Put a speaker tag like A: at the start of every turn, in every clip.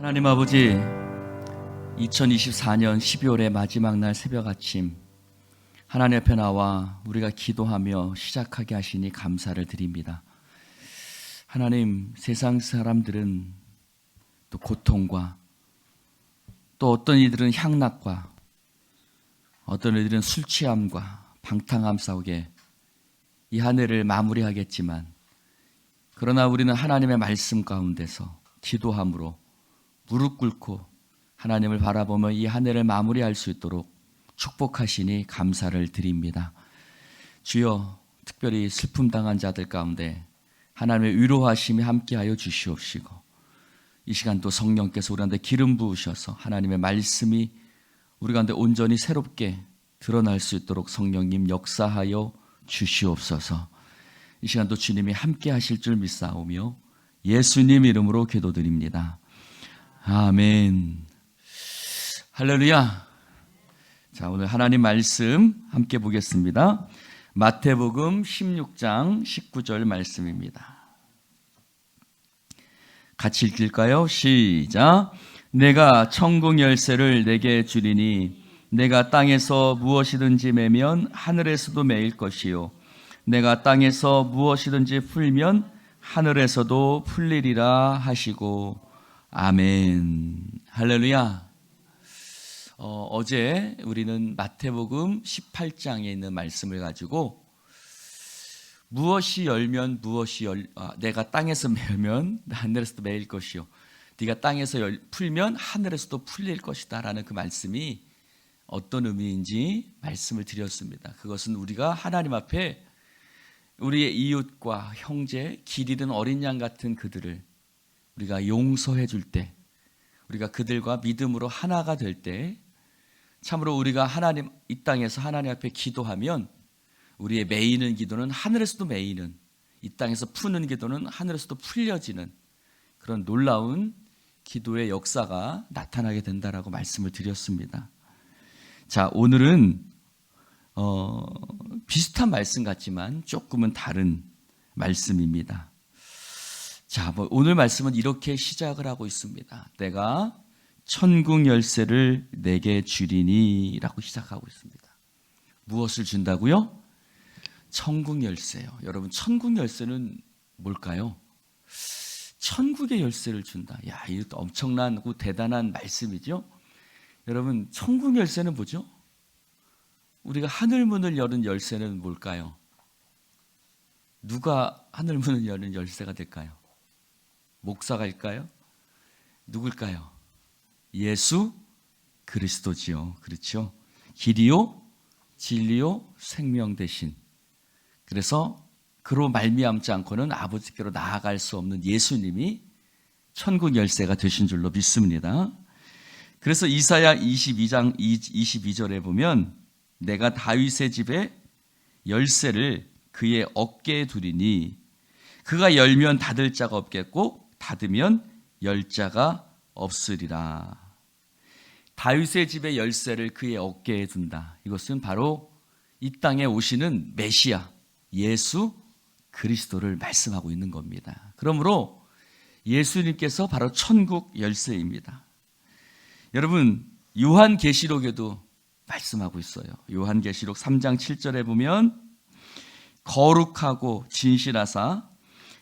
A: 하나님 아버지, 2024년 12월의 마지막 날 새벽 아침 하나님 앞에 나와 우리가 기도하며 시작하게 하시니 감사를 드립니다. 하나님, 세상 사람들은 또 고통과 또 어떤 이들은 향락과 어떤 이들은 술 취함과 방탕함 속에 이 한 해를 마무리하겠지만, 그러나 우리는 하나님의 말씀 가운데서 기도함으로 무릎 꿇고 하나님을 바라보며 이 한 해를 마무리할 수 있도록 축복하시니 감사를 드립니다. 주여, 특별히 슬픔 당한 자들 가운데 하나님의 위로하심이 함께하여 주시옵시고, 이 시간 또 성령께서 우리한테 기름 부으셔서 하나님의 말씀이 우리 가운데 온전히 새롭게 드러날 수 있도록 성령님 역사하여 주시옵소서. 이 시간 또 주님이 함께 하실 줄 믿사오며 예수님 이름으로 기도드립니다. 아멘. 할렐루야. 자, 오늘 하나님 말씀 함께 보겠습니다. 마태복음 16장 19절 말씀입니다. 같이 읽을까요? 시작. 내가 천국 열쇠를 내게 주리니 내가 땅에서 무엇이든지 매면 하늘에서도 매일 것이요 내가 땅에서 무엇이든지 풀면 하늘에서도 풀리리라 하시고. 아멘. 할렐루야. 어제 우리는 마태복음 18장에 있는 말씀을 가지고 무엇이 열면 내가 땅에서 매면 하늘에서도 매일 것이요 네가 땅에서 풀면 하늘에서도 풀릴 것이다 라는 그 말씀이 어떤 의미인지 말씀을 드렸습니다. 그것은 우리가 하나님 앞에 우리의 이웃과 형제, 길 잃은 어린 양 같은 그들을 우리가 용서해 줄 때, 우리가 그들과 믿음으로 하나가 될 때, 참으로 우리가 하나님, 이 땅에서 하나님 앞에 기도하면 우리의 매이는 기도는 하늘에서도 매이는, 이 땅에서 푸는 기도는 하늘에서도 풀려지는 그런 놀라운 기도의 역사가 나타나게 된다라고 말씀을 드렸습니다. 자, 오늘은 비슷한 말씀 같지만 조금은 다른 말씀입니다. 자, 오늘 말씀은 이렇게 시작을 하고 있습니다. 내가 천국 열쇠를 내게 주리니 라고 시작하고 있습니다. 무엇을 준다고요? 천국 열쇠요. 여러분, 천국 열쇠는 뭘까요? 천국의 열쇠를 준다. 야, 이것도 엄청나고 대단한 말씀이죠. 여러분, 천국 열쇠는 뭐죠? 우리가 하늘문을 여는 열쇠는 뭘까요? 누가 하늘문을 여는 열쇠가 될까요? 목사가일까요? 누굴까요? 예수 그리스도지요. 그렇죠? 길이요, 진리요, 생명 되신. 그래서 그로 말미암지 않고는 아버지께로 나아갈 수 없는 예수님이 천국 열쇠가 되신 줄로 믿습니다. 그래서 이사야 22장 22절에 보면 내가 다윗의 집에 열쇠를 그의 어깨에 두리니 그가 열면 닫을 자가 없겠고 닫으면 열 자가 없으리라. 다윗의 집의 열쇠를 그의 어깨에 둔다. 이것은 바로 이 땅에 오시는 메시아 예수 그리스도를 말씀하고 있는 겁니다. 그러므로 예수님께서 바로 천국 열쇠입니다. 여러분, 요한계시록에도 말씀하고 있어요. 요한계시록 3장 7절에 보면 거룩하고 진실하사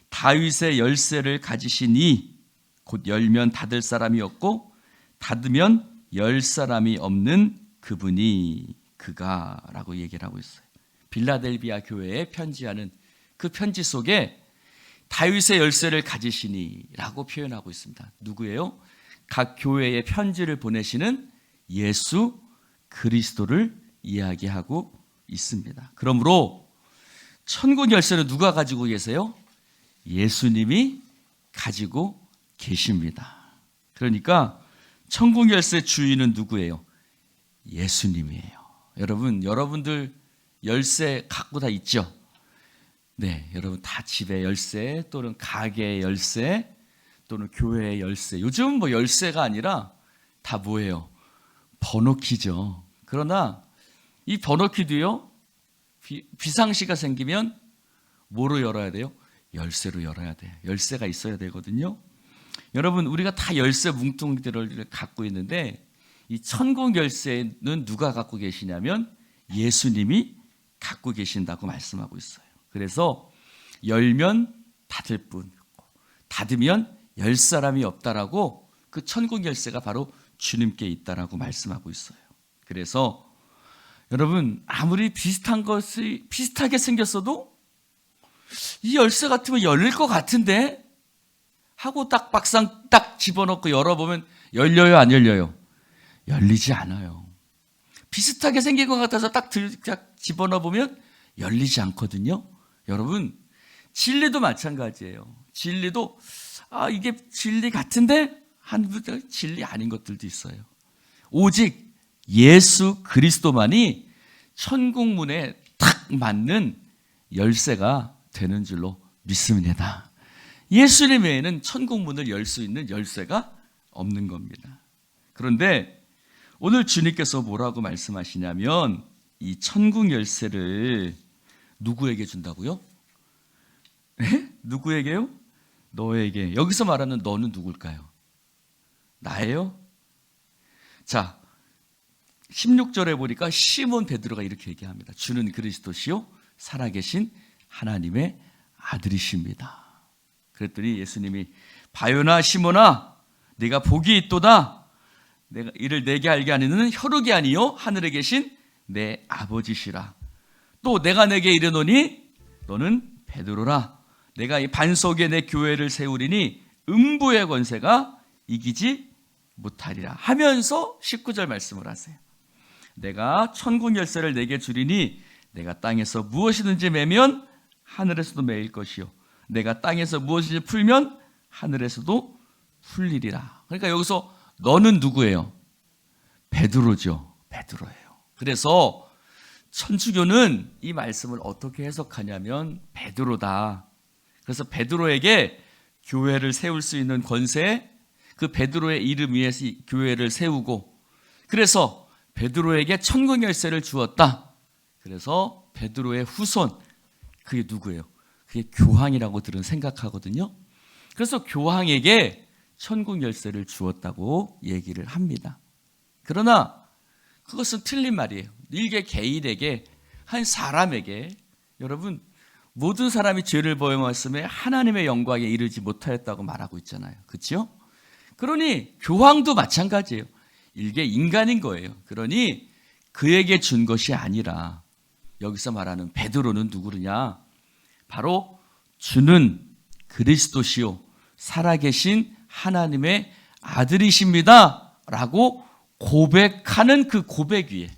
A: 다윗의 열쇠를 가지시니 곧 열면 닫을 사람이 없고 닫으면 열 사람이 없는 그분이 그가라고 얘기를 하고 있어요. 빌라델비아 교회에 편지하는 그 편지 속에 다윗의 열쇠를 가지시니 라고 표현하고 있습니다. 누구예요? 각 교회에 편지를 보내시는 예수 그리스도를 이야기하고 있습니다. 그러므로 천국 열쇠는 누가 가지고 계세요? 예수님이 가지고 계십니다. 그러니까 천국 열쇠 주인은 누구예요? 예수님이에요. 여러분, 여러분들 열쇠 갖고 다 있죠? 네, 여러분 다 집의 열쇠 또는 가게의 열쇠 또는 교회의 열쇠. 요즘 뭐 열쇠가 아니라 다 뭐예요? 번호키죠. 그러나 이 번호키도요, 비상시가 생기면 뭐로 열어야 돼요? 열쇠로 열어야 돼요. 열쇠가 있어야 되거든요. 여러분, 우리가 다 열쇠 뭉뚱이들을 갖고 있는데 이 천국 열쇠는 누가 갖고 계시냐면 예수님이 갖고 계신다고 말씀하고 있어요. 그래서 열면 닫을 뿐, 닫으면 열 사람이 없다라고 그 천국 열쇠가 바로 주님께 있다라고 말씀하고 있어요. 그래서 여러분, 아무리 비슷한 것이 비슷하게 생겼어도 이 열쇠 같으면 열릴 것 같은데 하고 딱 막상 딱 집어넣고 열어보면 열려요, 안 열려요? 열리지 않아요. 비슷하게 생긴 것 같아서 딱 집어넣어보면 열리지 않거든요. 여러분, 진리도 마찬가지예요. 진리도 이게 진리 같은데 한 분들 진리 아닌 것들도 있어요. 오직 예수 그리스도만이 천국 문에 딱 맞는 열쇠가 되는 줄로 믿습니다. 예수님 외에는 천국 문을 열 수 있는 열쇠가 없는 겁니다. 그런데 오늘 주님께서 뭐라고 말씀하시냐면 이 천국 열쇠를 누구에게 준다고요? 네? 누구에게요? 너에게. 여기서 말하는 너는 누굴까요? 나예요? 자, 16절에 보니까 시몬 베드로가 이렇게 얘기합니다. 주는 그리스도시요 살아계신 하나님의 아들이십니다. 그랬더니 예수님이 바요나 시몬아 네가 복이 있도다. 내가 이를 내게 알게 하는 혈육이 아니요 하늘에 계신 내 아버지시라. 또 내가 내게 이르노니 너는 베드로라. 내가 이 반석에 내 교회를 세우리니 음부의 권세가 이기지 못하리라 하면서 19절 말씀을 하세요. 내가 천국 열쇠를 내게 주리니 내가 땅에서 무엇이든지 매면 하늘에서도 매일 것이요 내가 땅에서 무엇이든지 풀면 하늘에서도 풀리리라. 그러니까 여기서 너는 누구예요? 베드로죠. 베드로예요. 그래서 천주교는 이 말씀을 어떻게 해석하냐면 베드로다. 그래서 베드로에게 교회를 세울 수 있는 권세, 그 베드로의 이름 위에서 교회를 세우고 그래서 베드로에게 천국 열쇠를 주었다. 그래서 베드로의 후손, 그게 누구예요? 그게 교황이라고들은 생각하거든요. 그래서 교황에게 천국 열쇠를 주었다고 얘기를 합니다. 그러나 그것은 틀린 말이에요. 일개 개인에게, 한 사람에게, 여러분 모든 사람이 죄를 범했음에 하나님의 영광에 이르지 못하였다고 말하고 있잖아요. 그렇죠? 그러니 교황도 마찬가지예요. 일개 인간인 거예요. 그러니 그에게 준 것이 아니라 여기서 말하는 베드로는 누구냐? 바로 주는 그리스도시요 살아계신 하나님의 아들이십니다 라고 고백하는 그 고백 위에,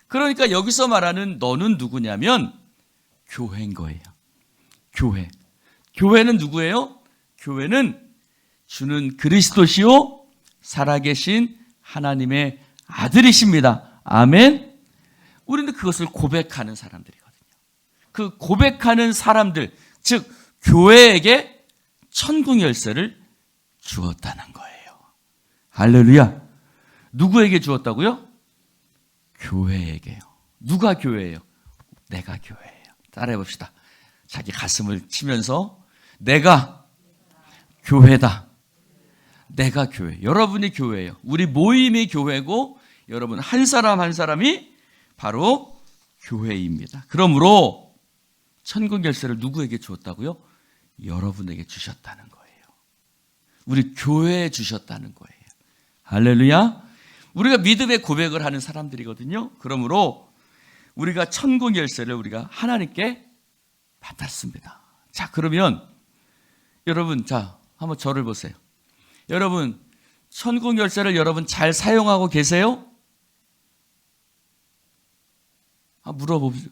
A: 그러니까 여기서 말하는 너는 누구냐면 교회인 거예요. 교회는 누구예요? 교회는 주는 그리스도시요 살아계신 하나님의 아들이십니다. 아멘. 우리는 그것을 고백하는 사람들이거든요. 그 고백하는 사람들, 즉 교회에게 천국 열쇠를 주었다는 거예요. 할렐루야. 누구에게 주었다고요? 교회에게요. 누가 교회예요? 내가 교회예요. 따라해 봅시다. 자기 가슴을 치면서 내가 교회다. 내가 교회. 여러분이 교회예요. 우리 모임이 교회고 여러분 한 사람 한 사람이 바로 교회입니다. 그러므로 천국 열쇠를 누구에게 주었다고요? 여러분에게 주셨다는 거예요. 우리 교회에 주셨다는 거예요. 할렐루야. 우리가 믿음의 고백을 하는 사람들이거든요. 그러므로 우리가 천국 열쇠를 우리가 하나님께 받았습니다. 자, 그러면 여러분, 자, 한번 저를 보세요. 여러분, 천국 열쇠를 여러분 잘 사용하고 계세요? 물어봅시다.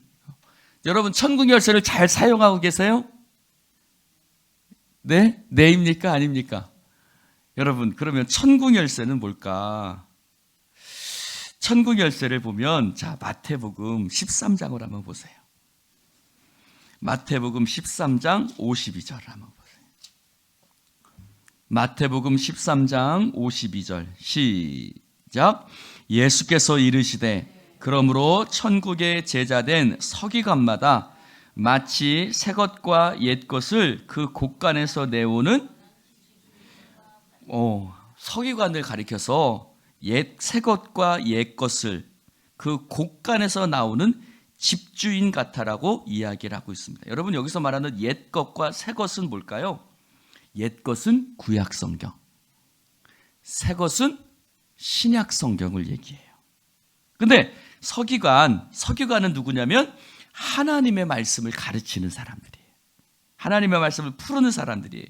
A: 여러분, 천국 열쇠를 잘 사용하고 계세요? 네? 네입니까? 아닙니까? 여러분, 그러면 천국 열쇠는 뭘까? 천국 열쇠를 보면, 자, 마태복음 13장을 한번 보세요. 마태복음 13장 52절 한번 보세요. 마태복음 13장 52절 시작. 예수께서 이르시되 그러므로 천국의 제자된 서기관마다 마치 새 것과 옛 것을 그 곳간에서 내오는 서기관을 가리켜서 새 것과 옛 것을 그 곳간에서 나오는 집주인 같아라고 이야기를 하고 있습니다. 여러분, 여기서 말하는 옛 것과 새 것은 뭘까요? 옛 것은 구약 성경, 새 것은 신약 성경을 얘기해요. 근데 서기관은 누구냐면 하나님의 말씀을 가르치는 사람들이에요. 하나님의 말씀을 푸르는 사람들이에요.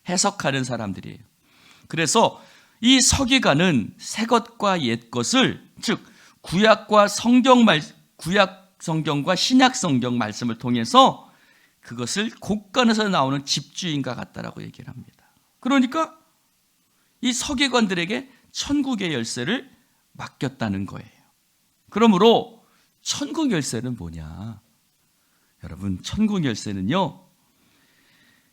A: 해석하는 사람들이에요. 그래서 이 서기관은 새 것과 옛 것을, 즉 구약 성경과 신약 성경 말씀을 통해서 그것을 곳간에서 나오는 집주인과 같다라고 얘기를 합니다. 그러니까 이 서기관들에게 천국의 열쇠를 맡겼다는 거예요. 그러므로 천국 열쇠는 뭐냐? 여러분, 천국 열쇠는요,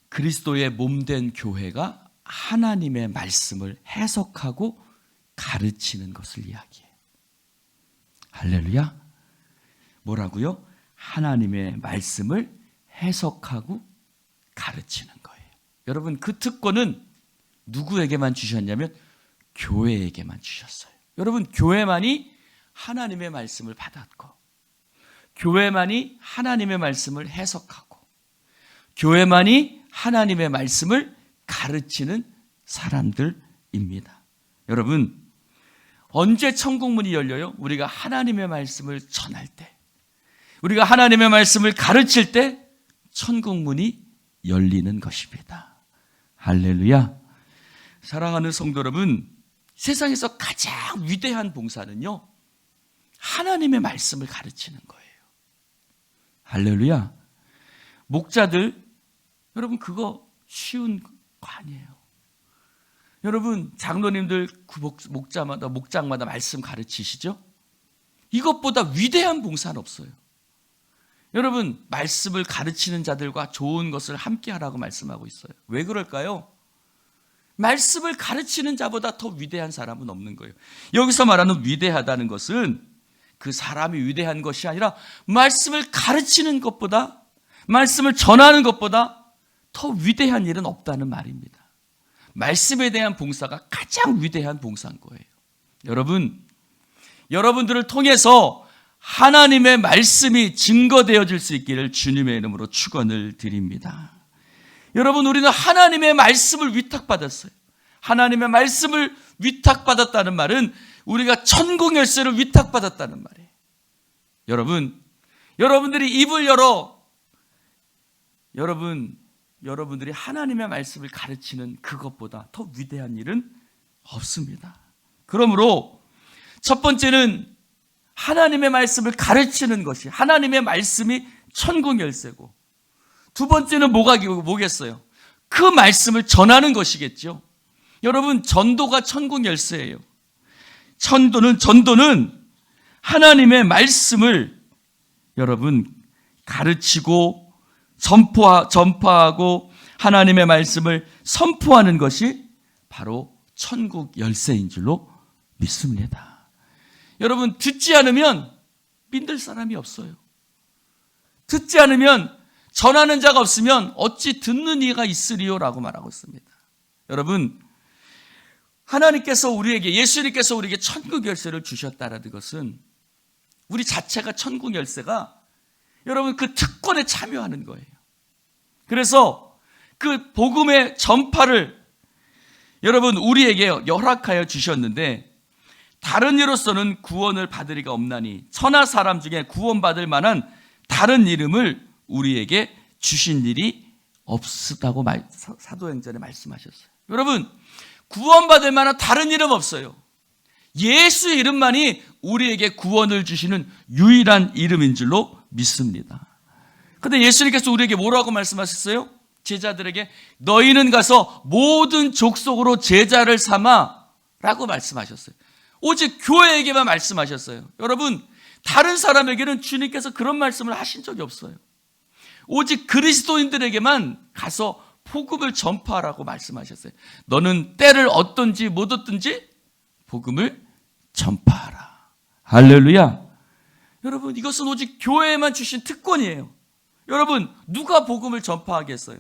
A: 그리스도의 몸된 교회가 하나님의 말씀을 해석하고 가르치는 것을 이야기해요. 할렐루야. 뭐라고요? 하나님의 말씀을 해석하고 가르치는 거예요. 여러분, 그 특권은 누구에게만 주셨냐면 교회에게만 주셨어요. 여러분, 교회만이 하나님의 말씀을 받았고, 교회만이 하나님의 말씀을 해석하고, 교회만이 하나님의 말씀을 가르치는 사람들입니다. 여러분, 언제 천국문이 열려요? 우리가 하나님의 말씀을 전할 때, 우리가 하나님의 말씀을 가르칠 때 천국문이 열리는 것입니다. 할렐루야. 사랑하는 성도 여러분, 세상에서 가장 위대한 봉사는요, 하나님의 말씀을 가르치는 거예요. 할렐루야. 목자들, 여러분, 그거 쉬운 거 아니에요. 여러분, 장로님들 목장마다 말씀 가르치시죠? 이것보다 위대한 봉사는 없어요. 여러분, 말씀을 가르치는 자들과 좋은 것을 함께 하라고 말씀하고 있어요. 왜 그럴까요? 말씀을 가르치는 자보다 더 위대한 사람은 없는 거예요. 여기서 말하는 위대하다는 것은 그 사람이 위대한 것이 아니라 말씀을 가르치는 것보다, 말씀을 전하는 것보다 더 위대한 일은 없다는 말입니다. 말씀에 대한 봉사가 가장 위대한 봉사인 거예요. 여러분들을 통해서 하나님의 말씀이 증거되어질 수 있기를 주님의 이름으로 축원을 드립니다. 여러분, 우리는 하나님의 말씀을 위탁받았어요. 하나님의 말씀을 위탁받았다는 말은 우리가 천국 열쇠를 위탁받았다는 말이에요. 여러분들이 입을 열어 여러분들이 하나님의 말씀을 가르치는 그것보다 더 위대한 일은 없습니다. 그러므로 첫 번째는 하나님의 말씀을 가르치는 것이, 하나님의 말씀이 천국 열쇠고, 두 번째는 뭐겠어요? 그 말씀을 전하는 것이겠죠. 여러분, 전도가 천국 열쇠예요. 전도는 하나님의 말씀을 여러분 가르치고 전파하고 하나님의 말씀을 선포하는 것이 바로 천국 열쇠인 줄로 믿습니다. 여러분, 듣지 않으면 믿을 사람이 없어요. 듣지 않으면, 전하는 자가 없으면 어찌 듣는 이가 있으리요라고 말하고 있습니다. 여러분, 예수님께서 우리에게 천국 열쇠를 주셨다라는 것은 우리 자체가 천국 열쇠가 여러분 그 특권에 참여하는 거예요. 그래서 그 복음의 전파를 여러분 우리에게 허락하여 주셨는데, 다른 이로서는 구원을 받을 이가 없나니 천하 사람 중에 구원받을 만한 다른 이름을 우리에게 주신 일이 없다고 사도행전에 말씀하셨어요. 여러분, 구원받을 만한 다른 이름 없어요. 예수의 이름만이 우리에게 구원을 주시는 유일한 이름인 줄로 믿습니다. 그런데 예수님께서 우리에게 뭐라고 말씀하셨어요? 제자들에게 너희는 가서 모든 족속으로 제자를 삼아 라고 말씀하셨어요. 오직 교회에게만 말씀하셨어요. 여러분, 다른 사람에게는 주님께서 그런 말씀을 하신 적이 없어요. 오직 그리스도인들에게만 가서 복음을 전파하라고 말씀하셨어요. 너는 때를 얻든지 못 얻든지 복음을 전파하라. 할렐루야. 여러분, 이것은 오직 교회에만 주신 특권이에요. 여러분, 누가 복음을 전파하겠어요?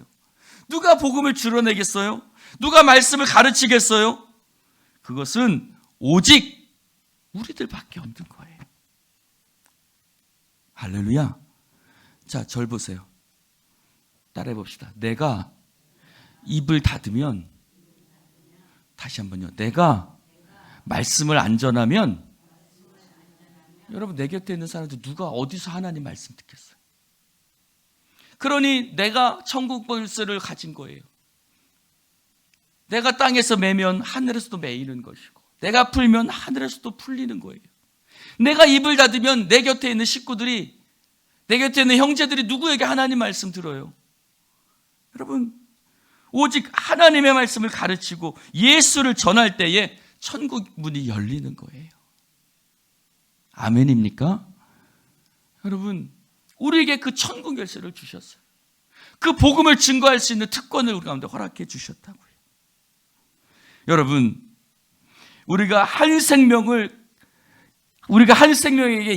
A: 누가 복음을 드러내겠어요? 누가 말씀을 가르치겠어요? 그것은 오직 우리들밖에 없는 거예요. 할렐루야. 자, 절 보세요. 따라해 봅시다. 내가 입을 닫으면, 다시 한번요. 내가 말씀을 안 전하면, 여러분, 내 곁에 있는 사람들 누가 어디서 하나님 말씀 듣겠어요? 그러니 내가 천국 열쇠를 가진 거예요. 내가 땅에서 매면 하늘에서도 매이는 것이고, 내가 풀면 하늘에서도 풀리는 거예요. 내가 입을 닫으면 내 곁에 있는 식구들이, 내 곁에 있는 형제들이 누구에게 하나님 말씀 들어요? 여러분, 오직 하나님의 말씀을 가르치고 예수를 전할 때에 천국 문이 열리는 거예요. 아멘입니까? 여러분, 우리에게 그 천국 열쇠를 주셨어요. 그 복음을 증거할 수 있는 특권을 우리 가운데 허락해 주셨다고요. 여러분, 우리가 한 생명에게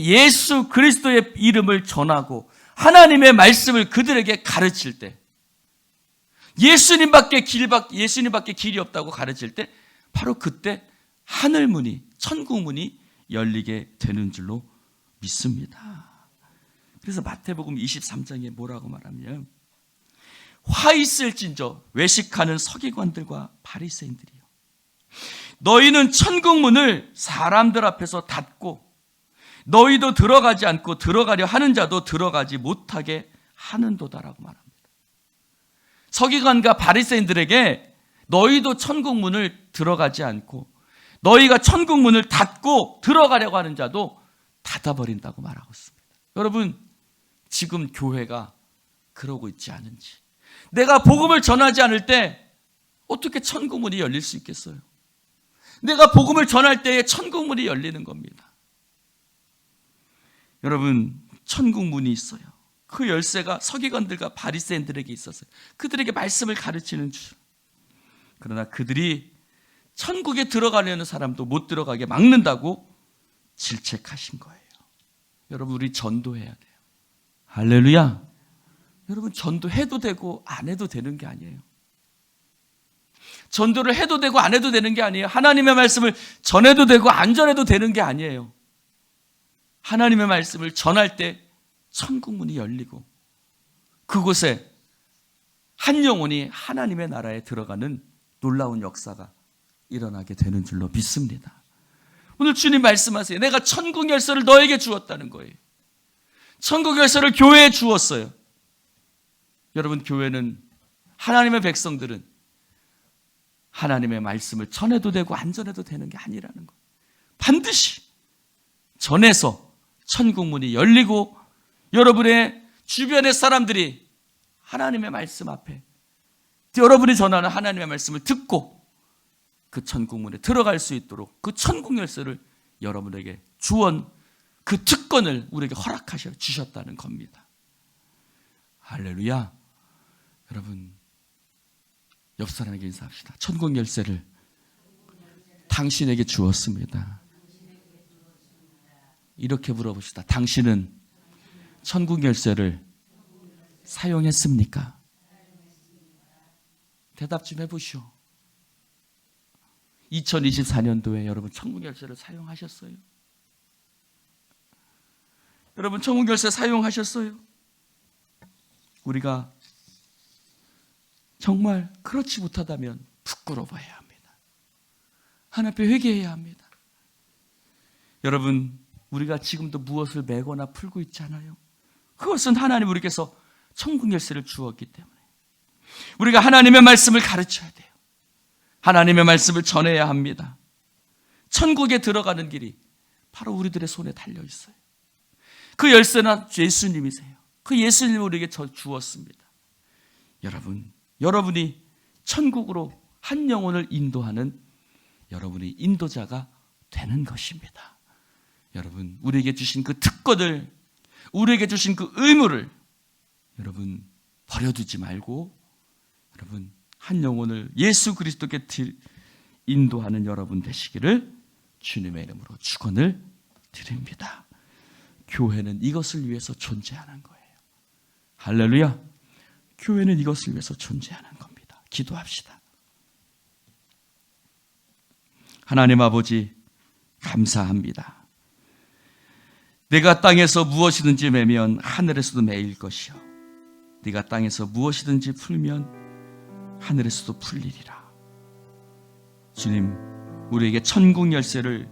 A: 예수 그리스도의 이름을 전하고 하나님의 말씀을 그들에게 가르칠 때, 예수님밖에 길이 없다고 가르칠 때, 바로 그때 하늘 문이, 천국 문이 열리게 되는 줄로 믿습니다. 그래서 마태복음 23장에 뭐라고 말하냐면, 화 있을진저 외식하는 서기관들과 바리새인들이요, 너희는 천국 문을 사람들 앞에서 닫고 너희도 들어가지 않고 들어가려 하는 자도 들어가지 못하게 하는도다라고 말합니다. 서기관과 바리새인들에게 너희도 천국 문을 들어가지 않고 너희가 천국 문을 닫고 들어가려고 하는 자도 닫아버린다고 말하고 있습니다. 여러분, 지금 교회가 그러고 있지 않은지, 내가 복음을 전하지 않을 때 어떻게 천국 문이 열릴 수 있겠어요? 내가 복음을 전할 때에 천국 문이 열리는 겁니다. 여러분, 천국 문이 있어요. 그 열쇠가 서기관들과 바리새인들에게 있었어요. 그들에게 말씀을 가르치는 줄. 그러나 그들이 천국에 들어가려는 사람도 못 들어가게 막는다고 질책하신 거예요. 여러분, 우리 전도해야 돼요. 할렐루야. 여러분, 전도해도 되고 안 해도 되는 게 아니에요. 전도를 해도 되고 안 해도 되는 게 아니에요. 하나님의 말씀을 전해도 되고 안 전해도 되는 게 아니에요. 하나님의 말씀을 전할 때 천국 문이 열리고 그곳에 한 영혼이 하나님의 나라에 들어가는 놀라운 역사가 일어나게 되는 줄로 믿습니다. 오늘 주님 말씀하세요. 내가 천국 열쇠를 너에게 주었다는 거예요. 천국 열쇠를 교회에 주었어요. 여러분, 교회는, 하나님의 백성들은 하나님의 말씀을 전해도 되고 안 전해도 되는 게 아니라는 거예요. 반드시 전해서 천국 문이 열리고 여러분의 주변의 사람들이 하나님의 말씀 앞에, 여러분이 전하는 하나님의 말씀을 듣고 그 천국 문에 들어갈 수 있도록 그 천국 열쇠를 여러분에게 주원, 그 특권을 우리에게 허락하셔 주셨다는 겁니다. 할렐루야. 여러분, 옆 사람에게 인사합시다. 천국 열쇠를 당신에게 주었습니다. 이렇게 물어봅시다. 당신은 천국 열쇠를 사용했습니까? 대답 좀 해보시오. 2024년도에 여러분 천국 열쇠를 사용하셨어요? 여러분, 천국 열쇠 사용하셨어요? 우리가 정말 그렇지 못하다면 부끄러워해야 합니다. 하나님 앞에 회개해야 합니다. 여러분, 우리가 지금도 무엇을 메거나 풀고 있지 않아요? 그것은 하나님 우리께서 천국 열쇠를 주었기 때문에 우리가 하나님의 말씀을 가르쳐야 돼요. 하나님의 말씀을 전해야 합니다. 천국에 들어가는 길이 바로 우리들의 손에 달려 있어요. 그 열쇠는 예수님이세요. 그 예수님을 우리에게 주었습니다. 여러분이 천국으로 한 영혼을 인도하는 여러분이 인도자가 되는 것입니다. 여러분, 우리에게 주신 그 특권을, 우리에게 주신 그 의무를 여러분 버려두지 말고 여러분 한 영혼을 예수 그리스도께 인도하는 여러분 되시기를 주님의 이름으로 축원을 드립니다. 교회는 이것을 위해서 존재하는 거예요. 할렐루야. 교회는 이것을 위해서 존재하는 겁니다. 기도합시다. 하나님 아버지, 감사합니다. 내가 땅에서 무엇이든지 매면 하늘에서도 매일 것이요, 네가 땅에서 무엇이든지 풀면 하늘에서도 풀리리라. 주님, 우리에게 천국 열쇠를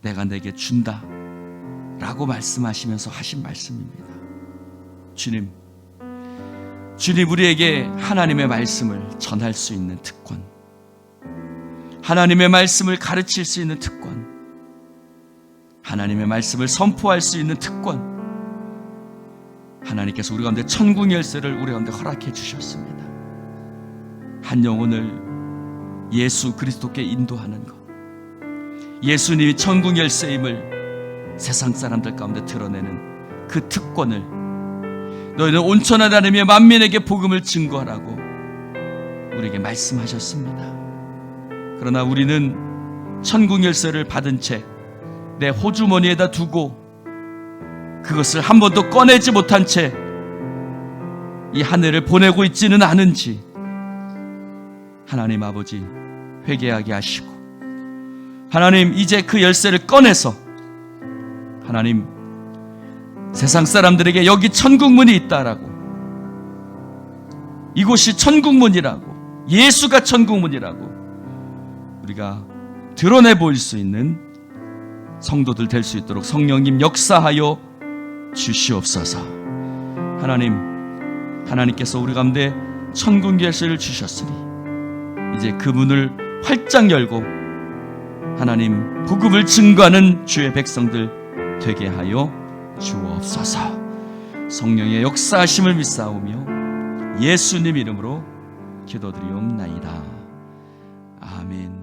A: 내가 내게 준다 라고 말씀하시면서 하신 말씀입니다. 주님, 우리에게 하나님의 말씀을 전할 수 있는 특권, 하나님의 말씀을 가르칠 수 있는 특권, 하나님의 말씀을 선포할 수 있는 특권, 하나님께서 우리 가운데 천국 열쇠를 우리 가운데 허락해 주셨습니다. 한 영혼을 예수 그리스도께 인도하는 것, 예수님이 천국 열쇠임을 세상 사람들 가운데 드러내는 그 특권을 너희는 온천한 하나님의 만민에게 복음을 증거하라고 우리에게 말씀하셨습니다. 그러나 우리는 천국 열쇠를 받은 채 내 호주머니에다 두고 그것을 한 번도 꺼내지 못한 채 이 한 해를 보내고 있지는 않은지 하나님 아버지, 회개하게 하시고, 하나님 이제 그 열쇠를 꺼내서 하나님 세상 사람들에게 여기 천국문이 있다라고, 이곳이 천국문이라고, 예수가 천국문이라고 우리가 드러내 보일 수 있는 성도들 될 수 있도록 성령님 역사하여 주시옵소서. 하나님께서 우리 가운데 천국 열쇠를 주셨으니 이제 그 문을 활짝 열고 하나님 복음을 증거하는 주의 백성들 되게 하여 주옵소서. 성령의 역사하심을 믿사오며 예수님 이름으로 기도드리옵나이다. 아멘.